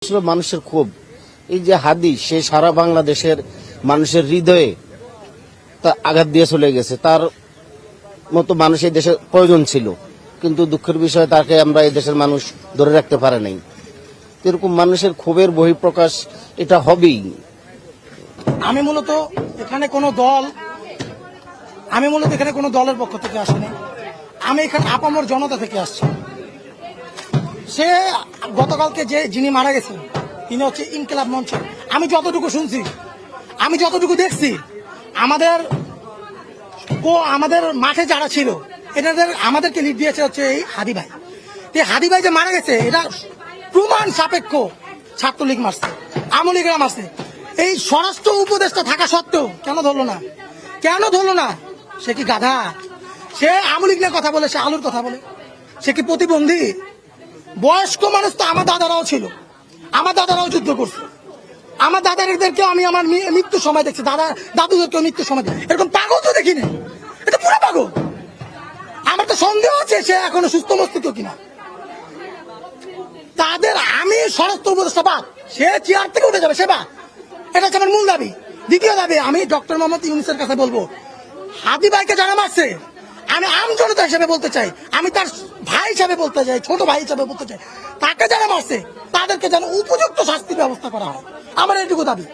আসলে মানুষের ক্ষোভ, এই যে হাদি, সে সারা বাংলাদেশের মানুষের হৃদয়ে তা আঘাত দিয়ে চলে গেছে। তার মতো মানুষ এই দেশের প্রয়োজন ছিল, কিন্তু দুঃখের বিষয় তাকে আমরা এই দেশের মানুষ ধরে রাখতে পারে নাই। এরকম মানুষের ক্ষোভের বহিঃপ্রকাশ এটা হবেই। আমি মূলত এখানে কোনো দলের পক্ষ থেকে আসিনি। আমি এখানে আপামর জনতা থেকে আসছি। সে গতকালকে যিনি মারা গেছেন তিনি হচ্ছে ইনকিলাব মঞ্চ। আমি যতটুকু শুনছি, আমি যতটুকু দেখছি, আমাদের মাঠে যারা ছিল আমাদেরকে লিড দিয়েছে হচ্ছে এই হাদি ভাই। হাদি ভাই যে মারা গেছে এটা প্রমাণ সাপেক্ষ ছাত্রলীগ মারছে, আওয়ামী লীগরা মারছে। এই স্বরাষ্ট্র উপদেষ্টা থাকা সত্ত্বেও কেন ধরলো না? সে কি গাধা? সে আওয়ামী লীগ নিয়ে কথা বলে, সে আলুর কথা বলে, সে কি প্রতিবন্ধী? বয়স্ক মানুষ তো আমার দাদারাও ছিল, আমার দাদারাও যুদ্ধ করছে। আমার দাদাদেরকেও আমি আমার মৃত্যুর সময় দেখছি, দাদুদেরকেও মৃত্যুর সময় দেখছি। এরকম পাগল তো দেখিনি, এটা পুরো পাগল। আমার তো সন্দেহ আছে সে এখনো সুস্থ মস্তিষ্ক কিনা। আমি স্বরাষ্ট্র উপদেষ্টা বাদ, সে চেয়ার থেকে উঠে যাবে, সেবা এটা হচ্ছে আমার মূল দাবি। দ্বিতীয় দাবি, আমি ডক্টর মোহাম্মদ ইউনূসের কাছে বলবো, হাদি ভাইকে যারা মারছে, আমি আম জনতা হিসেবে বলতে চাই, আমি তার ভাই হিসাবে বলতে চাই, ছোট ভাই হিসাবে বলতে চাই, তাকে যারা মারছে তাদেরকে যেন উপযুক্ত শাস্তির ব্যবস্থা করা হয়। আমার এইটুকু দাবি।